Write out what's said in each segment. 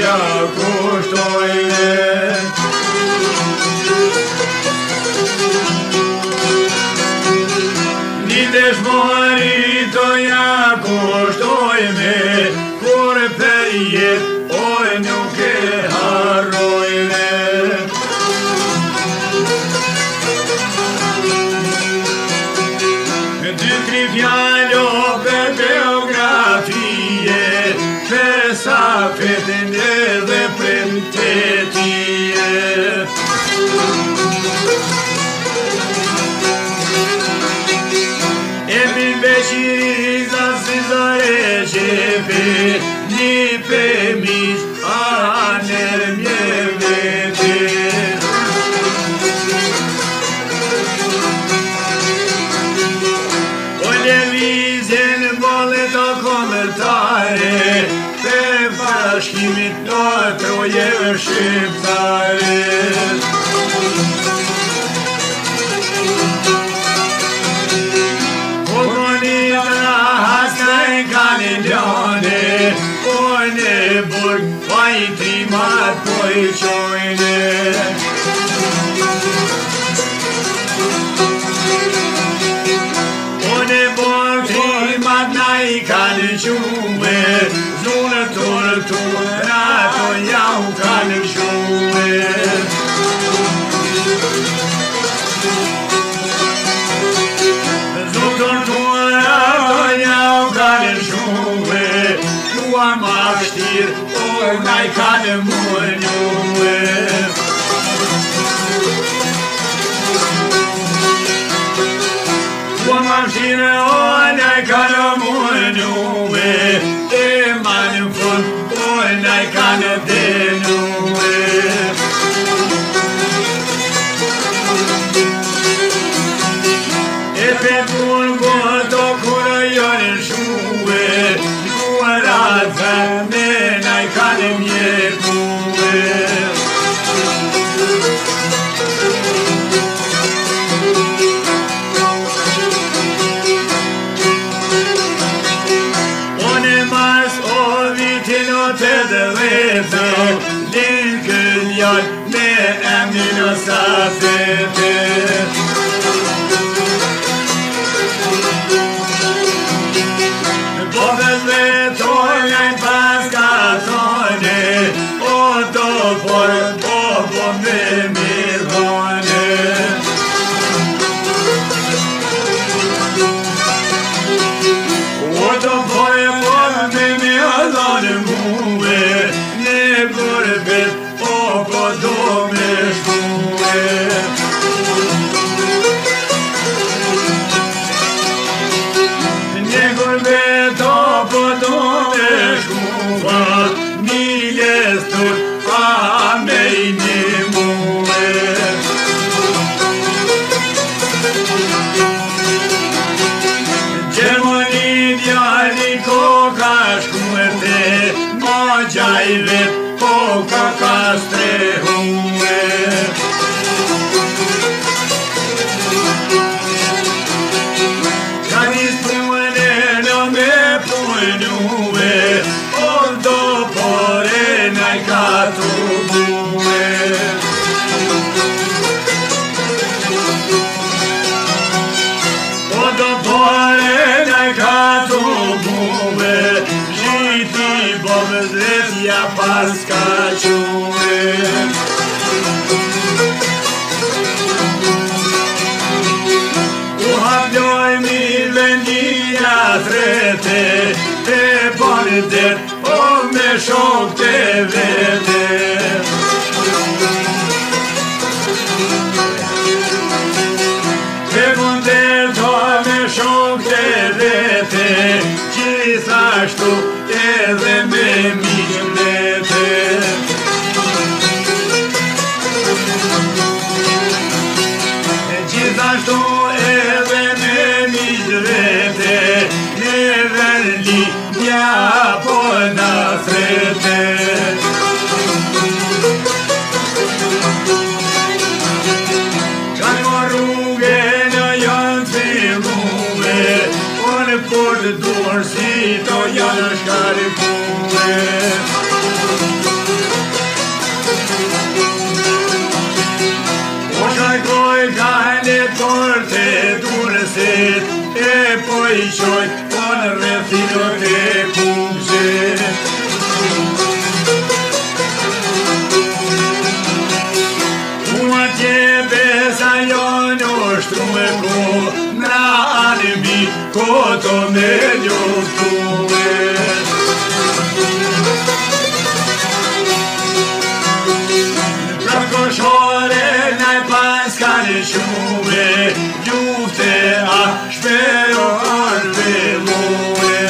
ja kushtojnë. Një dëshmori të ja kushtojnë, kur për jetë oj nuk e harrojnë. Dy-tri fjallë për biografie, për safetin edhe premtetije. E mi beqiriza si zare qepe, një pëmish aner mjevete. Televizjen bolle të komentare, për bashkimit në trojeve shqiptare. Komunitra hasnën kanë ljone, po në burg pajtimat po i qojnë. I kanë qume, zunë tortura to ja u kanë qume. Zunë tortura to ja u kanë qume, tua ma shtir, o na I kanë mërnjume. Tua ma shtir, o na I kanë mërnjume, e ma në fund, o na I kanë denume. E për burgur të kërë jone shuve, nuarat me na I kanë mjekume. Të dhevete, linë këlljon me emnin o safete. Po vezvetojnë pas katone, o do por, po me mirone. O do por, me mirone muve, ne gurbet, o po do me shkuve. Ne gurbet, o po do me shkuva, miles tur, a me I një muve. Gjermoni djali koka shkuete, ma gjajve koka ka strehume. Ka dispune në me punjume, o do pore na I ka tubume. O do pore na I ka tubume, žiti bobzret ja pas ka qume. U hapjoj mi vendinja trete, te bondet o me shok te vete. Te bondet o me shok te vete, gjithashtu edhe me miqlete. Gjithashtu edhe me miqlete, ne verli nja po na frete. koto me luftume. Pra koshore naj pas ka në shume, lufte a shperon me mume.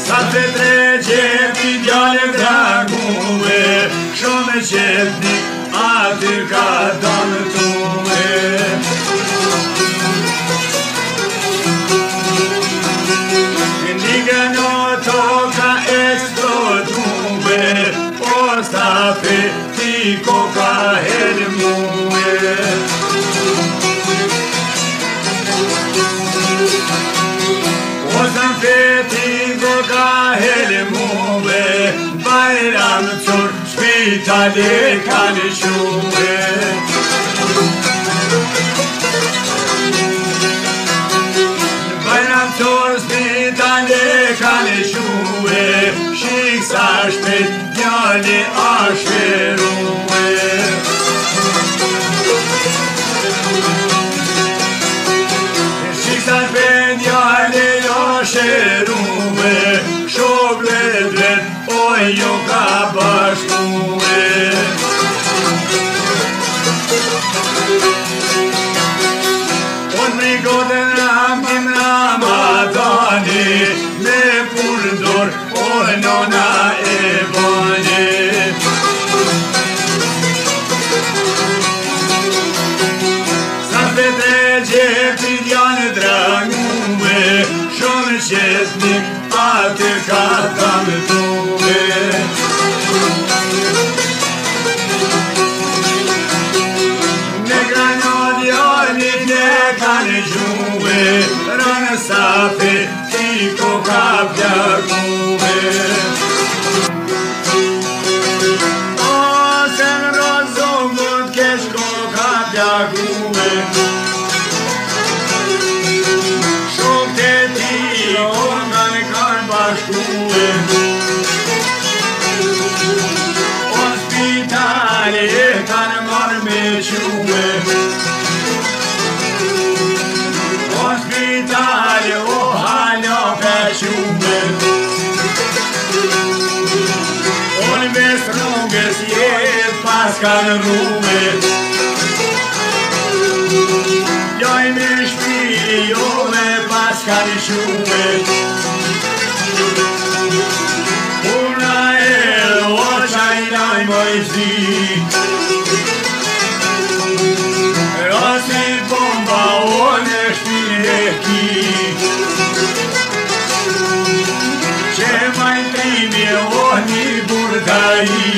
Sa të tregjepi djale dragume, shumë qepni aty ka donë tume. Ndigë në toka eksplodume, o stafeti koka helmume. O stafeti koka helmume, Bayram Tur Spitali kanë shume. Bayram Tur Spitali kanë shume, shik sa shpejt djali a shferume. Shik sa shpejt djali a shferume, shoble dret oj jo ka bashkume. Unë brigodën ramin Ramadani, me purdor o nona e bani. Sa vete gjepi djanë dragume, shumë qetni aty ka tamë tume. Ne grano djallit ne kanë gjume, rënë safi ti koka plakume. O se në rozongut kesh koka plakume, shok të ti koka në kanë bashkume. O spitali kanë marrë me qume, o spitali o hala peshume. Unë mes rrugës jet pas kanë rrume, joj me shpi jo me pas kanë shume. Puna e o qajnaj moj zi, rasi bomba o në shpin e ki, që majtrimi o një burdari.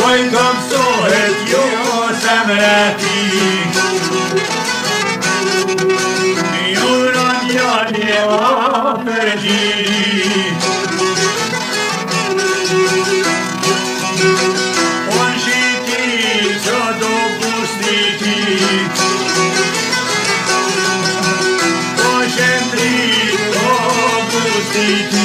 Koj të mësohet jo semreti, juron djali o përgjiri. Unë shiti që do pustiti, o shentri o pustiti.